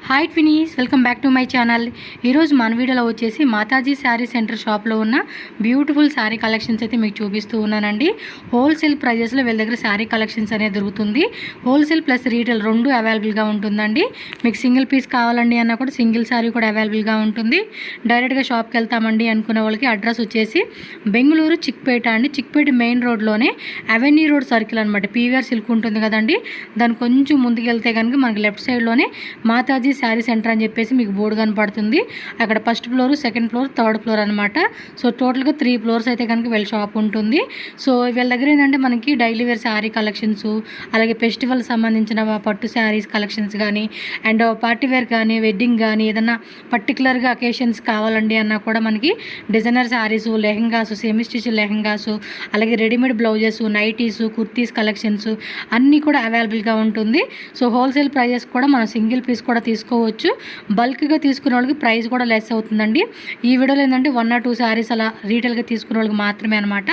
Hi twinnies, welcome back to my channel. ఈరోజు మన వీడియోలో వచ్చేసి మాతాజీ శారీ సెంటర్ షాప్లో ఉన్న బ్యూటిఫుల్ శారీ కలెక్షన్స్ అయితే మీకు చూపిస్తూ ఉన్నానండి. హోల్సేల్ ప్రైజెస్లో వీళ్ళ దగ్గర శారీ కలెక్షన్స్ అనేది దొరుకుతుంది. హోల్సేల్ ప్లస్ రీటైల్ రెండు అవైలబుల్గా ఉంటుందండి. మీకు సింగిల్ పీస్ కావాలండి అన్నా కూడా సింగిల్ శారీ కూడా అవైలబుల్గా ఉంటుంది. డైరెక్ట్గా షాప్కి వెళ్తామండి అనుకునే వాళ్ళకి అడ్రస్ వచ్చేసి బెంగళూరు చిక్పేట అండి. చిక్పేట మెయిన్ రోడ్లోనే అవెన్యూ రోడ్ సర్కిల్ అనమాట. పీవీఆర్ సిల్క్ ఉంటుంది కదండి, దాని కొంచెం ముందుకు వెళ్తే కనుక మనకి లెఫ్ట్ సైడ్లోనే మాతాజీ శారీ సెంటర్ అని చెప్పేసి మీకు బోర్డు కనపడుతుంది. అక్కడ first floor, second floor, third floor అనమాట. సో టోటల్గా 3 ఫ్లోర్స్ అయితే కనుక వీళ్ళ షాప్ ఉంటుంది. సో వీళ్ళ దగ్గర ఏంటంటే మనకి డైలీ వేర్ శారీ కలెక్షన్స్, అలాగే ఫెస్టివల్ సంబంధించిన పట్టు శారీస్ కలెక్షన్స్ కానీ, అండ్ పార్టీ వేర్ కానీ, వెడ్డింగ్ కానీ, ఏదన్నా పర్టికులర్గా అకేషన్స్ కావాలండి అన్నా కూడా మనకి designer saris, lehengas, semi stitch lehengas, అలాగే readymade blouses, nighties, kurtis collections అన్నీ కూడా అవైలబుల్గా ఉంటుంది. సో హోల్సేల్ ప్రైజెస్ కూడా మనం సింగిల్ పీస్ కూడా తీసుకోవచ్చు. బల్క్గా తీసుకునే వాళ్ళకి ప్రైస్ కూడా లెస్ అవుతుందండి. ఈ వీడియోలో ఏంటంటే 1 or 2 శారీస్ అలా రీటైల్గా తీసుకునే వాళ్ళకి మాత్రమే అనమాట.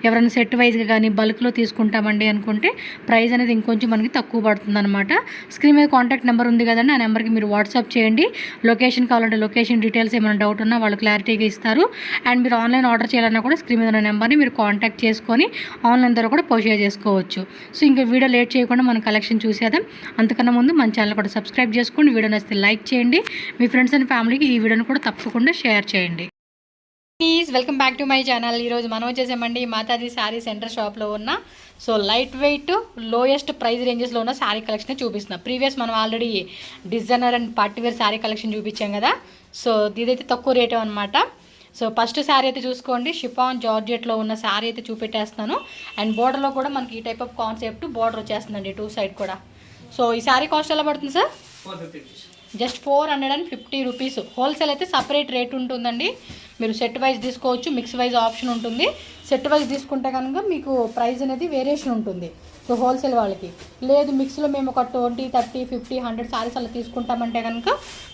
ఎవరైనా సెట్ వైజ్గా కానీ బల్క్లో తీసుకుంటామండి అనుకుంటే ప్రైస్ అనేది ఇంకొంచెం మనకి తక్కువ పడుతుంది అనమాట. స్క్రీన్ మీద కాంటాక్ట్ నెంబర్ ఉంది కదండి, ఆ నెంబర్కి మీరు వాట్సాప్ చేయండి. లొకేషన్ కావాలంటే లొకేషన్ డీటెయిల్స్ ఏమైనా డౌట్ ఉన్నా వాళ్ళు క్లారిటీగా ఇస్తారు. అండ్ మీరు ఆన్లైన్ ఆర్డర్ చేయాలన్నా కూడా స్క్రీన్ మీద ఉన్న నెంబర్ని మీరు కాంటాక్ట్ చేసుకొని ఆన్లైన్ ద్వారా కూడా పర్చేజ్ చేసుకోవచ్చు. సో ఇంకా వీడియో లేట్ చేయకుండా మన కలెక్షన్ చూసేద్దాం. అంతకన్నా ముందు మన ఛానల్ కూడా సబ్స్క్రైబ్ చేసుకోండి. వీడియో నచ్చితే లైక్ చేయండి. మీ ఫ్రెండ్స్ అండ్ ఫ్యామిలీకి ఈ వీడియోని కూడా తప్పకుండా షేర్ చేయండి. Please welcome back to my channel. ఈరోజు మనం వచ్చేసామండి మాతాజీ శారీ సెంటర్ షాప్లో ఉన్న so light weight lowest price రేంజెస్లో ఉన్న శారీ కలెక్షన్ చూపిస్తున్నాం. ప్రీవియస్ మనం already designer and party wear sari collection చూపించాం కదా. సో ఇదైతే తక్కువ రేటు అనమాట. సో ఫస్ట్ శారీ అయితే చూసుకోండి, షిఫాన్ జార్జెట్లో ఉన్న శారీ అయితే చూపెట్టేస్తున్నాను. అండ్ బోర్డర్లో కూడా మనకి ఈ టైప్ ఆఫ్ కాన్సెప్ట్ బోర్డర్ వచ్చేస్తుందండి 2 సైడ్ కూడా. సో ఈ శారీ కాస్ట్ ఎలా పడుతుంది సార్? Just 450 rupees. హోల్సేల్ అయితే సపరేట్ రేట్ ఉంటుందండి. మీరు సెట్ వైజ్ తీసుకోవచ్చు, మిక్స్ వైజ్ ఆప్షన్ ఉంటుంది. సెట్ వైజ్ తీసుకుంటే కనుక మీకు ప్రైస్ అనేది వేరియేషన్ ఉంటుంది. సో హోల్సేల్ వాళ్ళకి లేదు, మిక్స్లో మేము ఒక 20, 30, 50, 100 శారీస్ అలా తీసుకుంటామంటే కనుక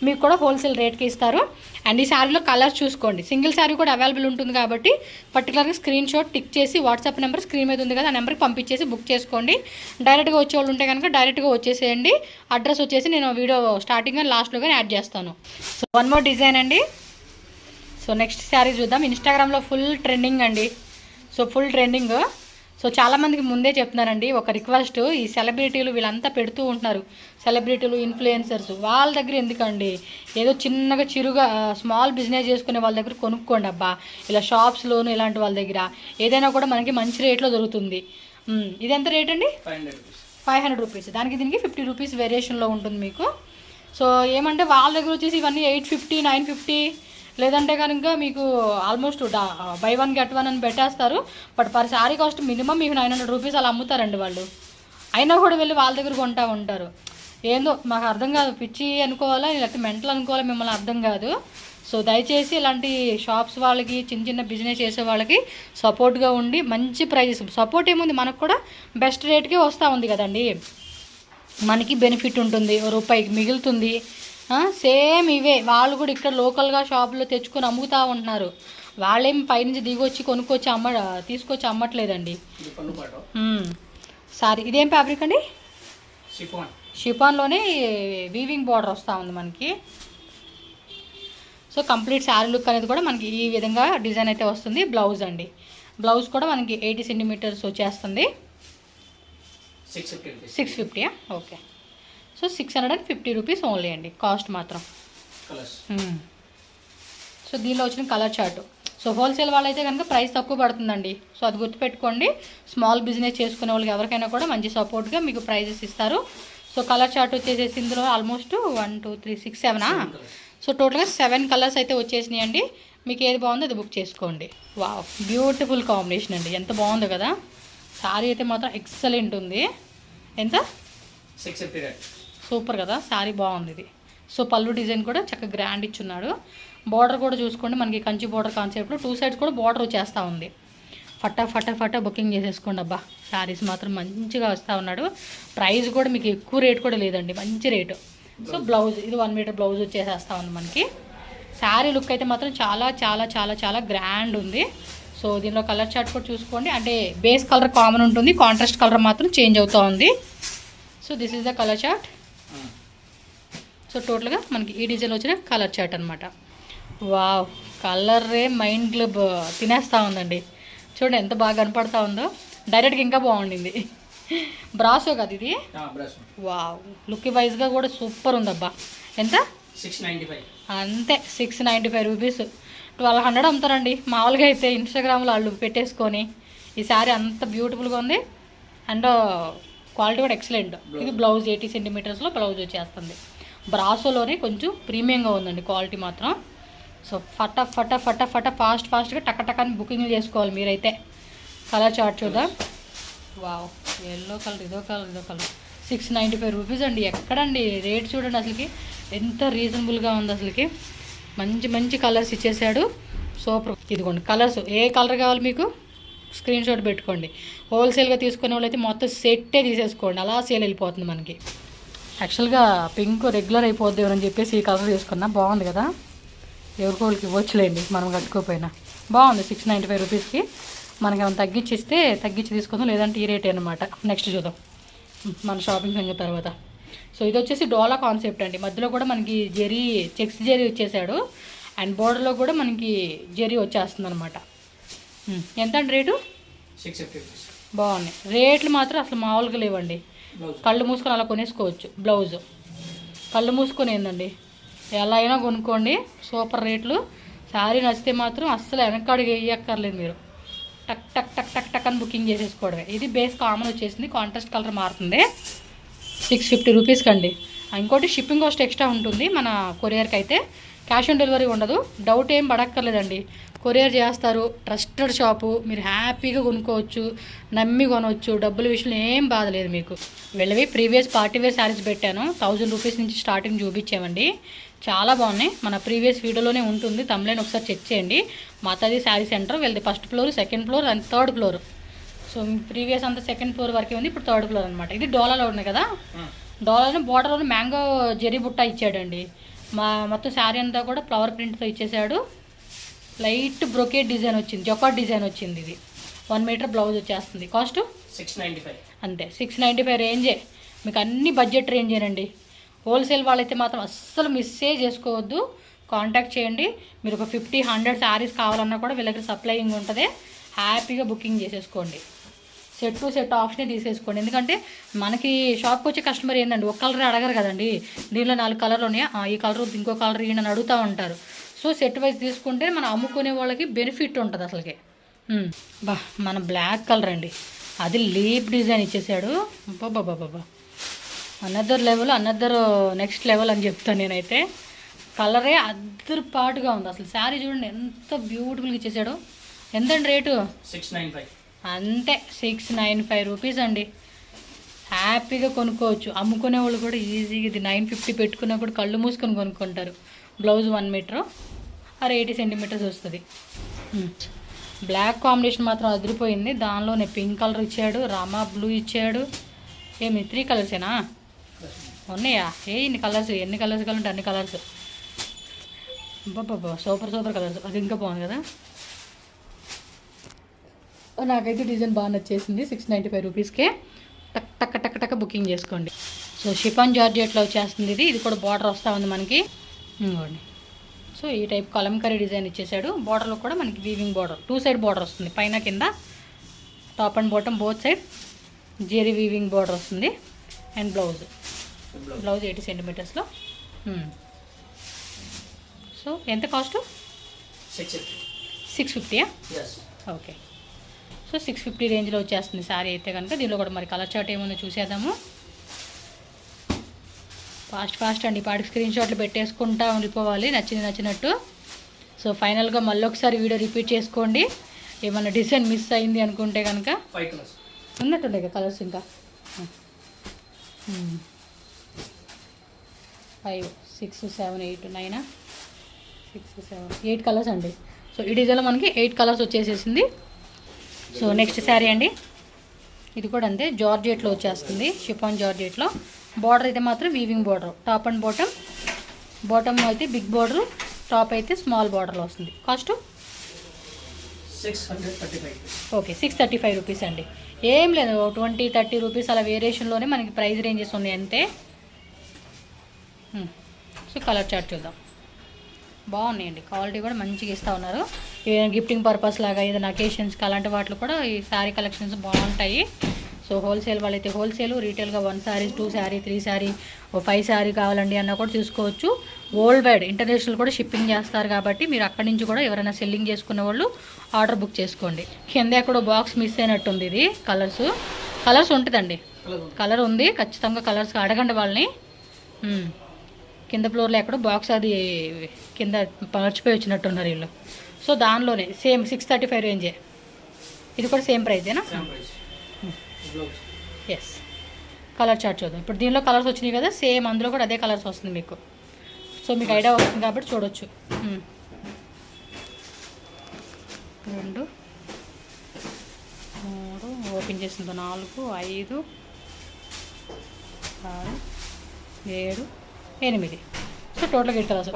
మీకు కూడా హోల్సేల్ రేట్కి ఇస్తారు. అండ్ ఈ శారీలో కలర్స్ చూసుకోండి, సింగిల్ శారీ కూడా అవైలబుల్ ఉంటుంది కాబట్టి పర్టికులర్గా స్క్రీన్ షాట్ టిక్ చేసి వాట్సాప్ నెంబర్ స్క్రీన్ మీద ఉంది కదా, ఆ నెంబర్కి పంపించేసి బుక్ చేసుకోండి. డైరెక్ట్గా వచ్చేవాళ్ళు ఉంటే కనుక డైరెక్ట్గా వచ్చేసేయండి. అడ్రస్ వచ్చేసి నేను వీడియో స్టార్టింగ్ అండ్ లాస్ట్లో కానీ యాడ్ చేస్తాను. సో 1 more డిజైన్ అండి. సో నెక్స్ట్ శారీ చూద్దాం. ఇన్స్టాగ్రామ్లో ఫుల్ ట్రెండింగ్ అండి. So full trending. సో చాలామందికి ముందే చెప్తున్నారండి, ఒక రిక్వెస్ట్, ఈ సెలబ్రిటీలు వీళ్ళంతా పెడుతూ ఉంటున్నారు, సెలబ్రిటీలు, ఇన్ఫ్లుయెన్సర్స్, వాళ్ళ దగ్గర ఎందుకండి, ఏదో చిన్నగా చిరుగా స్మాల్ బిజినెస్ చేసుకునే వాళ్ళ దగ్గర కొనుక్కోండి అబ్బా. ఇలా షాప్స్లోను ఇలాంటి వాళ్ళ దగ్గర ఏదైనా కూడా మనకి మంచి రేట్లో దొరుకుతుంది. ఇది ఎంత రేట్ అండి? 500 రూపీస్. దానికి దీనికి 50 రూపీస్ వేరియేషన్లో ఉంటుంది మీకు. సో ఏమంటే వాళ్ళ దగ్గర వచ్చేసి ఇవన్నీ 850, 950, లేదంటే కనుక మీకు ఆల్మోస్ట్ బై 1 get 1 అని పెట్టేస్తారు. But per sari cost minimum మీకు 900 రూపీస్ అలా అమ్ముతారండి వాళ్ళు. అయినా కూడా వెళ్ళి వాళ్ళ దగ్గర కొంటూ ఉంటారు. ఏందో మాకు అర్థం కాదు, పిచ్చి అనుకోవాలా లేకపోతే మెంటల్ అనుకోవాలా, మిమ్మల్ని అర్థం కాదు. సో దయచేసి ఇలాంటి షాప్స్ వాళ్ళకి, చిన్న చిన్న బిజినెస్ చేసే వాళ్ళకి సపోర్ట్గా ఉండి మంచి ప్రైజెస్, సపోర్ట్ ఏముంది మనకు కూడా బెస్ట్ రేట్కే వస్తూ ఉంది కదండి, మనకి బెనిఫిట్ ఉంటుంది, రూపాయికి మిగులుతుంది. సేమ్ ఇవే వాళ్ళు కూడా ఇక్కడ లోకల్గా షాపులో తెచ్చుకొని అమ్ముతూ ఉంటున్నారు. వాళ్ళేం పైనుంచి దిగొచ్చి కొనుక్కొచ్చి తీసుకొచ్చి అమ్మట్లేదండి. సారీ, ఇదేం ఫ్యాబ్రిక్ అండి? షిఫాన్లోనే వీవింగ్ బార్డర్ వస్తూ ఉంది మనకి. సో కంప్లీట్ శారీ లుక్ అనేది కూడా మనకి ఈ విధంగా డిజైన్ అయితే వస్తుంది. బ్లౌజ్ అండి, బ్లౌజ్ కూడా మనకి 80 సెంటీమీటర్స్ వచ్చేస్తుంది. 650. ఓకే. సో 650 రూపీస్ ఓన్లీ అండి కాస్ట్ మాత్రం. సో దీనిలో వచ్చిన కలర్ చార్ట్. సో హోల్సేల్ వాళ్ళైతే కనుక ప్రైస్ తక్కువ పడుతుందండి. సో అది గుర్తుపెట్టుకోండి. స్మాల్ బిజినెస్ చేసుకునే వాళ్ళకి ఎవరికైనా కూడా మంచి సపోర్ట్గా మీకు ప్రైజెస్ ఇస్తారు. సో కలర్ చార్ట్ వచ్చేసేసి ఇందులో ఆల్మోస్ట్ 1, 2, 3, 6, 7. సో టోటల్గా 7 కలర్స్ అయితే వచ్చేసినాయి అండి. మీకు ఏది బాగుందో అది బుక్ చేసుకోండి. వావ్, బ్యూటిఫుల్ కాంబినేషన్ అండి, ఎంత బాగుందో కదా. శారీ అయితే మాత్రం ఎక్సలెంట్ ఉంది. ఎంత? 650. సూపర్ కదా, శారీ బాగుంది ఇది. సో పళ్ళు డిజైన్ కూడా చక్కగా గ్రాండ్ ఇచ్చున్నాడు. బార్డర్ కూడా చూసుకోండి, మనకి కంచి బార్డర్ కాన్సెప్ట్లో 2 సైడ్స్ కూడా బార్డర్ వచ్చేస్తూ ఉంది. ఫటా బుకింగ్ చేసేసుకోండి అబ్బా. శారీస్ మాత్రం మంచిగా వస్తూ ఉన్నాడు. ప్రైస్ కూడా మీకు ఎక్కువ రేట్ కూడా లేదండి, మంచి రేటు. సో బ్లౌజ్, ఇది 1 మీటర్ బ్లౌజ్ వచ్చేసేస్తూ ఉంది మనకి. శారీ లుక్ అయితే మాత్రం చాలా చాలా చాలా చాలా గ్రాండ్ ఉంది. సో దీనిలో కలర్ చార్ట్ కూడా చూసుకోండి. అంటే బేస్ కలర్ కామన్ ఉంటుంది, కాంట్రాస్ట్ కలర్ మాత్రం చేంజ్ అవుతూ ఉంది. So this is the colour chart. So so టోటల్గా మనకి ఈ డిజైన్ వచ్చిన కలర్ చార్ట్ అనమాట. వావ్, కలరే మైండ్లో తినేస్తూ ఉందండి. చూడండి ఎంత బాగా కనపడతా ఉందో. డైరెక్ట్గా ఇంకా బాగుండింది. బ్రాసో కదా ఇది. వావ్, లుక్ వైజ్గా కూడా సూపర్ ఉందబ్బా. ఎంత? 695. అంతే, 695 రూపీస్. 1200 అమ్ముతారండి మామూలుగా అయితే. ఇన్స్టాగ్రామ్లో వాళ్ళు పెట్టేసుకొని ఈ శారీ అంత బ్యూటిఫుల్గా ఉంది. అండ్ క్వాలిటీ కూడా ఎక్సలెంట్. ఇది బ్లౌజ్ 80 సెంటీమీటర్స్లో బ్లౌజ్ వచ్చేస్తుంది. బ్రాసోలోనే కొంచెం ప్రీమియంగా ఉందండి క్వాలిటీ మాత్రం. సో ఫాస్ట్గా టక్కని బుకింగ్ చేసుకోవాలి మీరైతే. కలర్ చార్ట్ చూద్దాం. వావ్, ఎల్లో కలర్, ఇదో కలర్ 695 రూపీస్ అండి. ఎక్కడండి రేట్ చూడండి అసలుకి ఎంత రీజనబుల్గా ఉంది అసలుకి. మంచి కలర్స్ ఇచ్చేసాడు. సూపర్. ఇదిగోండి కలర్స్, ఏ కలర్ కావాలి మీకు స్క్రీన్ షాట్ పెట్టుకోండి. హోల్సేల్గా తీసుకునే వాళ్ళైతే మొత్తం సెట్టే తీసేసుకోండి, అలా సేల్ వెళ్ళిపోతుంది మనకి. యాక్చువల్గా పింక్ రెగ్యులర్ అయిపోద్ది అని చెప్పేసి ఈ కలర్ తీసుకున్నా. బాగుంది కదా, ఎవరికోళ్ళకి ఇవ్వచ్చులేండి మనం కట్టుకోపోయినా. బాగుంది 695 రూపీస్కి. మనకి ఏమైనా తగ్గించి తీసుకుందాం, లేదంటే ఈ రేటే అనమాట. నెక్స్ట్ చూద్దాం మన షాపింగ్ అయిన తర్వాత. సో ఇది వచ్చేసి డోలా కాన్సెప్ట్ అండి. మధ్యలో కూడా మనకి చెక్స్ జెరీ వచ్చేసాడు. అండ్ బోర్డర్లో కూడా మనకి జెరీ వచ్చేస్తుంది అనమాట. ఎంత అండి రేటు? 650. బాగున్నాయి రేట్లు మాత్రం అసలు మామూలుగా లేవండి. కళ్ళు మూసుకొని అలా కొనేసుకోవచ్చు. బ్లౌజ్ కళ్ళు మూసుకొని ఏందండి, ఎలా అయినా కొనుక్కోండి. సూపర్ రేట్లు. శారీ నచ్చితే మాత్రం అస్సలు వెనకడుగు వేయక్కర్లేదు మీరు. టక్ అని బుకింగ్ చేసేసుకోవడమే. ఇది బేస్ కామన్ వచ్చేసింది, కాంట్రాస్ట్ కలర్ మారుతుంది. 650 రూపీస్కి అండి. ఇంకోటి షిప్పింగ్ కాస్ట్ ఎక్స్ట్రా ఉంటుంది మన కొరియర్కి అయితే. క్యాష్ ఆన్ డెలివరీ ఉండదు. డౌట్ ఏం పడక్కర్లేదండి, కొరియర్ చేస్తారు. ట్రస్టెడ్ షాపు, మీరు హ్యాపీగా కొనుక్కోవచ్చు, నమ్మి కొనవచ్చు. డబ్బుల విషయంలో ఏం బాధ లేదు మీకు. వెళ్ళవి ప్రీవియస్ పార్టీ వేర్ శారీస్ పెట్టాను. 1000 రూపీస్ నుంచి స్టార్టింగ్ చూపించామండి. చాలా బాగున్నాయి. మన ప్రీవియస్ వీడియోలోనే ఉంటుంది, తమ్లైన్ ఒకసారి చెక్ చేయండి. మాతాజీ శారీ సెంటర్ వెళ్తే 1st floor, 2nd floor and 3rd floor. So previous అంతా 2nd ఫ్లోర్ వరకే ఉంది, ఇప్పుడు 3rd ఫ్లోర్ అనమాట. ఇది డోలాలో ఉన్నాయి కదా, డోలాలో బోర్డర్లో మ్యాంగో జెరీ బుట్ట ఇచ్చాడండి. మొత్తం శారీ అంతా కూడా ఫ్లవర్ ప్రింట్తో ఇచ్చేసాడు. లైట్ బ్రొకేట్ డిజైన్ వచ్చింది, జొకాట్ డిజైన్ వచ్చింది. ఇది 1 మీటర్ బ్లౌజ్ వచ్చేస్తుంది. కాస్ట్ 695. అంతే, 695 రేంజే. మీకు అన్ని బడ్జెట్ రేంజేనండి. హోల్సేల్ వాళ్ళైతే మాత్రం అస్సలు మిస్సే చేసుకోవద్దు, కాంటాక్ట్ చేయండి. మీరు ఒక 50-100 శారీస్ కావాలన్నా కూడా వీళ్ళ దగ్గర సప్లయింగ్ ఉంటుంది. హ్యాపీగా బుకింగ్ చేసేసుకోండి. సెట్ టు సెట్ ఆప్షనే తీసేసుకోండి. ఎందుకంటే మనకి షాప్కి వచ్చే కస్టమర్ ఏంటండి, ఒక కలర్ అడగరు కదండి. దీనిలో 4 కలర్లు ఉన్నాయి, ఈ కలర్ ఇంకో కలర్ ఈయన అడుగుతూ ఉంటారు. సో సెట్ వైజ్ తీసుకుంటే మనం అమ్ముకునే వాళ్ళకి బెనిఫిట్ ఉంటుంది అసలుకి. మన బ్లాక్ కలర్ అండి, అది లీప్ డిజైన్ ఇచ్చేసాడు. బాబా అనదర్ లెవెల్, నెక్స్ట్ లెవెల్ అని చెప్తాను నేనైతే. కలరే అద్దరు పాటుగా ఉంది అసలు. శారీ చూడండి ఎంత బ్యూటిఫుల్గా ఇచ్చేసాడు. ఎంతండి రేటు? 695. అంతే, 695 రూపీస్ అండి. హ్యాపీగా కొనుక్కోవచ్చు. అమ్ముకునే వాళ్ళు కూడా ఈజీగా ఇది 950 పెట్టుకున్నా కూడా కళ్ళు మూసుకొని కొనుక్కుంటారు. బ్లౌజ్ 1 మీటర్ ఆర్ 80 సెంటీమీటర్స్ వస్తుంది. బ్లాక్ కాంబినేషన్ మాత్రం అదిరిపోయింది. దానిలోనే పింక్ కలర్ ఇచ్చాడు, రామా బ్లూ ఇచ్చాడు. ఏమి 3 కలర్సేనా ఉన్నాయా? ఎన్ని కలర్స్ కావాలంటే అన్ని కలర్స్. బాబా సూపర్ కలర్స్. అది ఇంకా బాగుంది కదా. నాకైతే డిజైన్ బాగా నచ్చేసింది. 695 రూపీస్కే టక్ బుకింగ్ చేసుకోండి. సో షిఫాన్ జార్జెట్లో వచ్చేస్తుంది ఇది. ఇది కూడా బార్డర్ వస్తూ ఉంది మనకి. ఇంకోండి, సో ఈ టైప్ కలంకరీ డిజైన్ ఇచ్చేసాడు. బార్డర్లో కూడా మనకి వీవింగ్ బార్డర్, 2 సైడ్ బార్డర్ వస్తుంది, పైన కింద, top and bottom both side zari weaving border వస్తుంది. అండ్ బ్లౌజ్ 80 సెంటీమీటర్స్లో. సో ఎంత కాస్ట్? 650. ఓకే, సో 650 రేంజ్లో వచ్చేస్తుంది శారీ అయితే కనుక. దీనిలో కూడా మరి కలర్ చార్ట్ ఏముందో చూసేద్దాము. ఫాస్ట్ అండి, పాటికి స్క్రీన్ షాట్లు పెట్టేసుకుంటా ఉండిపోవాలి నచ్చినట్టు. సో ఫైనల్గా మళ్ళీ ఒకసారి వీడియో రిపీట్ చేసుకోండి. ఏమన్నా డిజైన్ మిస్ అయింది అనుకుంటే కనుక. 5 కలర్స్ ఉన్నట్టుండే కదా కలర్స్, ఇంకా 5, 6, 7, 8, 9, 6, 7, 8 కలర్స్ అండి. సో ఈ డిజైన్లో మనకి 8 కలర్స్ వచ్చేసేసింది. సో నెక్స్ట్ శారీ అండి, ఇది కూడా అంతే, జార్జెట్లో వచ్చేస్తుంది, షిఫాన్ జార్జెట్లో. బార్డర్ అయితే మాత్రం weaving border, top and bottom అయితే బిగ్ బార్డర్, టాప్ అయితే స్మాల్ బార్డర్లో వస్తుంది. కాస్ట్ 635. ఓకే, 635 రూపీస్ అండి. ఏం లేదు, 20-30 రూపీస్ అలా వేరియేషన్లోనే మనకి ప్రైస్ రేంజెస్ ఉన్నాయి అంతే. సో కలర్ చార్ట్ చూద్దాం. బాగున్నాయండి, క్వాలిటీ కూడా మంచిగా ఇస్తూ ఉన్నారు. ఏదైనా గిఫ్టింగ్ పర్పస్ లాగా ఏదైనా అకేషన్స్కి అలాంటి వాటిలో కూడా ఈ శారీ కలెక్షన్స్ బాగుంటాయి. సో హోల్సేల్ వాళ్ళైతే హోల్సేల్, రీటైల్గా 1 శారీ 2 శారీ 3 శారీ 5 శారీ కావాలండి అన్న కూడా తీసుకోవచ్చు. వరల్డ్ వైడ్ ఇంటర్నేషనల్ కూడా షిప్పింగ్ చేస్తారు కాబట్టి మీరు అక్కడి నుంచి కూడా ఎవరైనా సెల్లింగ్ చేసుకునే వాళ్ళు ఆర్డర్ బుక్ చేసుకోండి. కింద ఎక్కడో బాక్స్ మిస్ అయినట్టుంది. ఇది కలర్స్ ఉంటుందండి, కలర్ ఉంది ఖచ్చితంగా. కలర్స్ అడగండి వాళ్ళని. కింద ఫ్లోర్లో ఎక్కడో బాక్స్ అది కింద మర్చిపోయి వచ్చినట్టున్నారు వీళ్ళు. సో దానిలోనే సేమ్ 635 రేంజే. ఇది కూడా సేమ్ ప్రైజేనా? ఎస్. కలర్ చార్ట్ చూద్దాం. ఇప్పుడు దీనిలో కలర్స్ వచ్చినాయి కదా, సేమ్ అందులో కూడా అదే కలర్స్ వస్తుంది మీకు. సో మీకు ఐడియా వస్తుంది కాబట్టి చూడొచ్చు. 2 3 ఓపెన్ చేసింది 4 5 6 7 8. సో టోటల్గా 8 కలర్స్.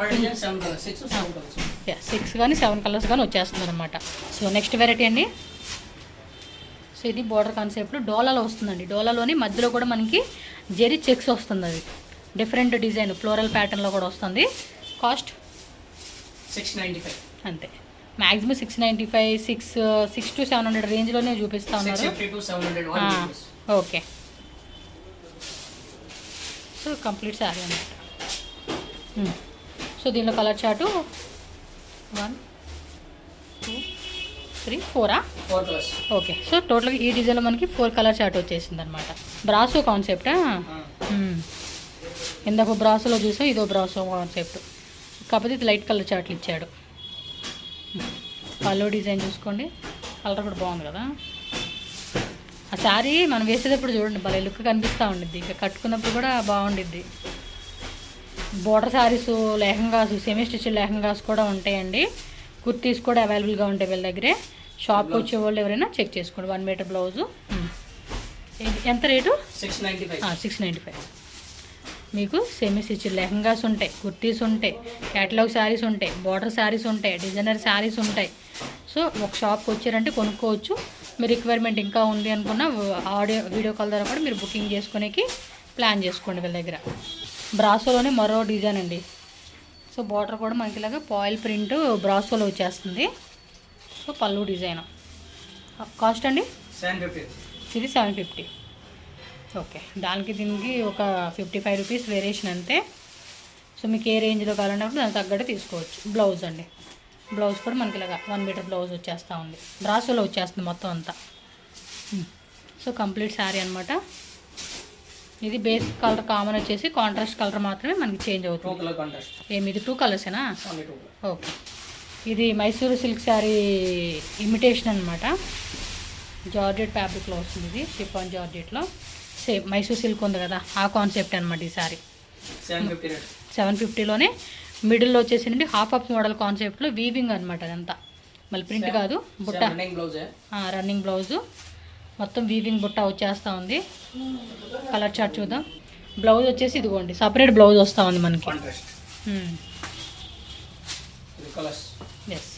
6 కానీ 7 కలర్స్ కానీ వచ్చేస్తున్నారు అనమాట. సో నెక్స్ట్ వెరైటీ అండి. సో ఇది బోర్డర్ కాన్సెప్ట్లో డోలాలో వస్తుందండి. డోలాలోని మధ్యలో కూడా మనకి జెరీ చెక్స్ వస్తుంది. అది డిఫరెంట్ డిజైన్ ఫ్లోరల్ ప్యాటర్న్లో కూడా వస్తుంది. కాస్ట్ 695 అంతే. మ్యాక్సిమం 695 6 to 700 రేంజ్లోనే చూపిస్తూ ఉన్నారు. ఓకే. సో కంప్లీట్ శారీ అన్నమాట. సో దీనిలో colour chart 1 2 3 4 colours. Okay. So టోటల్గా ఈ డిజైన్లో మనకి 4 కలర్ చార్ట్ వచ్చేసింది అనమాట. బ్రాసో కాన్సెప్టా? ఇందాక బ్రాసోలో చూసాం, ఇదో బ్రాసో కాన్సెప్ట్. కాకపోతే ఇది లైట్ కలర్ చార్ట్లు ఇచ్చాడు. పల్లో డిజైన్ చూసుకోండి, కలర్ కూడా బాగుంది కదా. ఆ శారీ మనం వేసేటప్పుడు చూడండి భలే లుక్ కనిపిస్తూ ఉండిద్ది, ఇంకా కట్టుకున్నప్పుడు కూడా బాగుండిద్ది. Border saris, lehengas, semi stitch lehengas కూడా ఉంటాయండి. కుర్తీస్ కూడా అవైలబుల్గా ఉంటాయి వీళ్ళ దగ్గరే. షాప్కి వచ్చే వాళ్ళు ఎవరైనా చెక్ చేసుకోండి. 1 మీటర్ బ్లౌజు. ఎంత రేటు? 695. మీకు సెమీ స్టిచ్ లెహంగాస్ ఉంటాయి, కుర్తీస్ ఉంటాయి, క్యాటలాగ్ శారీస్ ఉంటాయి, బోర్డర్ శారీస్ ఉంటాయి, డిజైనర్ శారీస్ ఉంటాయి. సో ఒక షాప్కి వచ్చారంటే కొనుక్కోవచ్చు. మీ రిక్వైర్మెంట్ ఇంకా ఉంది అనుకున్న వీడియో కాల్ ద్వారా కూడా మీరు బుకింగ్ చేసుకునేకి ప్లాన్ చేసుకోండి వీళ్ళ దగ్గర. బ్రాసోలోనే మరో డిజైన్ అండి. సో బార్డర్ కూడా మనకి ఇలాగా పాయిల్ ప్రింట్ బ్రాసోలో వచ్చేస్తుంది. సో పళ్ళు డిజైన్. కాస్ట్ అండి 750. ఇది 750. ఓకే. దానికి దీనికి ఒక 55 రూపీస్ వేరియేషన్ అంతే. సో మీకు ఏ రేంజ్లో కావాలన్నప్పుడు దానికి తగ్గట్టు తీసుకోవచ్చు. బ్లౌజ్ అండి, బ్లౌజ్ కూడా మనకి ఇలాగా 1 మీటర్ బ్లౌజ్ వచ్చేస్తూ ఉంది. బ్రాసోలో వచ్చేస్తుంది మొత్తం అంతా. సో కంప్లీట్ శారీ అనమాట. ఇది బేస్ కలర్ కామన్ వచ్చేసి కాంట్రాస్ట్ కలర్ మాత్రమే మనకి చేంజ్ అవుతుంది. ఇది 2 కలర్సేనా? ఓకే. ఇది మైసూరు సిల్క్ శారీ ఇమిటేషన్ అనమాట. జార్జెట్ ఫ్యాబ్రిక్లో వస్తుంది. ఇది షిఫాన్ జార్జెట్లో సేమ్ మైసూర్ సిల్క్ ఉంది కదా, ఆ కాన్సెప్ట్ అనమాట. ఈ శారీ 750లోనే మిడిల్లో వచ్చేసి హాఫ్ మోడల్ కాన్సెప్ట్లో వీవింగ్ అనమాట. అదంతా మళ్ళీ ప్రింట్ కాదు, బుట్ట రన్నింగ్ బ్లౌజు మొత్తం వీవింగ్ బుట్ట వచ్చేస్తూ ఉంది. కలర్ చార్ట్ చూద్దాం. బ్లౌజ్ వచ్చేసి ఇదిగోండి సపరేట్ బ్లౌజ్ వస్తూ ఉంది మనకి. ఎస్.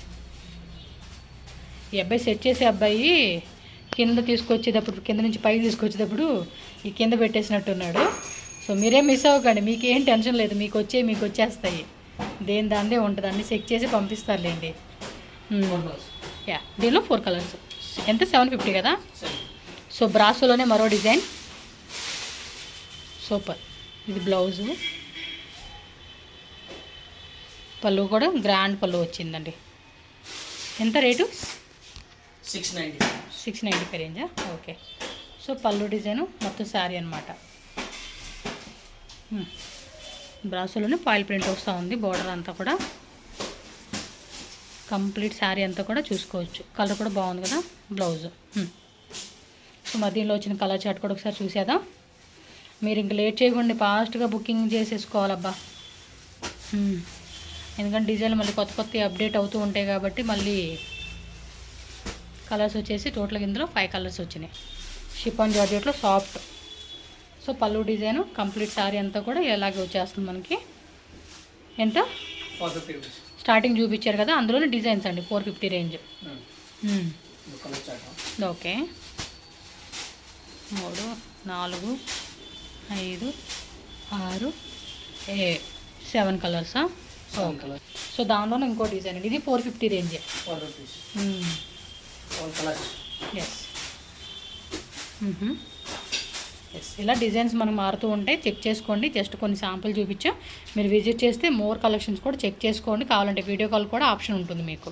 ఈ అబ్బాయి సెట్ చేసే అబ్బాయి కింద తీసుకొచ్చేటప్పుడు, కింద నుంచి పైకి తీసుకొచ్చేటప్పుడు ఈ కింద పెట్టేసినట్టున్నాడు. సో మీరేం మిస్ అవ్వకండి, మీకేం టెన్షన్ లేదు. మీకు వచ్చేస్తాయి. దేని దాందే ఉంటుంది, అన్నీ చెక్ చేసి పంపిస్తారులేండి. యా. దీనిలో 4 కలర్స్. ఎంత? 750 కదా. సో బ్రాసోలోనే మరో డిజైన్. సూపర్. ఇది బ్లౌజు, పళ్ళు కూడా గ్రాండ్ పళ్ళు వచ్చిందండి. ఎంత రేటు? 695 రేంజా. ఓకే. సో పళ్ళు డిజైను మొత్తం శారీ అనమాట. బ్రాసోలోనే పాయిల్ ప్రింట్ వస్తూ ఉంది. బోర్డర్ అంతా కూడా కంప్లీట్ శారీ అంతా కూడా చూసుకోవచ్చు. కలర్ కూడా బాగుంది కదా. బ్లౌజు. సో మధ్యలో వచ్చిన కలర్ చార్ట్ కూడా ఒకసారి చూసేద్దాం. మీరు ఇంక లేట్ చేయకుండా ఫాస్ట్గా బుకింగ్ చేసేసుకోవాలబ్బా. ఎందుకంటే డిజైన్లు మళ్ళీ కొత్త అప్డేట్ అవుతూ ఉంటాయి కాబట్టి. మళ్ళీ కలర్స్ వచ్చేసి టోటల్గా ఇందులో 5 కలర్స్ వచ్చినాయి. షిఫాన్ జార్జెట్లో సాఫ్ట్. సో పళ్ళు డిజైన్ కంప్లీట్ శారీ అంతా కూడా ఇలాగే వచ్చేస్తుంది మనకి. ఎంత? 450. స్టార్టింగ్ చూపించారు కదా, అందులోనే డిజైన్స్ అండి. 450 రేంజ్. ఓకే. 3 4 5 6 7 కలర్సా? 7 కలర్. సో దానిలోనే ఇంకో డిజైన్ అండి, ఇది 450 రేంజే. 4 rupees. 1 కలర్. ఎస్ ఎస్, ఇలా డిజైన్స్ మనకు మారుతూ ఉంటాయి, చెక్ చేసుకోండి. జస్ట్ కొన్ని శాంపుల్ చూపించాం, మీరు విజిట్ చేస్తే మోర్ కలెక్షన్స్ కూడా చెక్ చేసుకోండి. కావాలంటే వీడియో కాల్ కూడా ఆప్షన్ ఉంటుంది మీకు.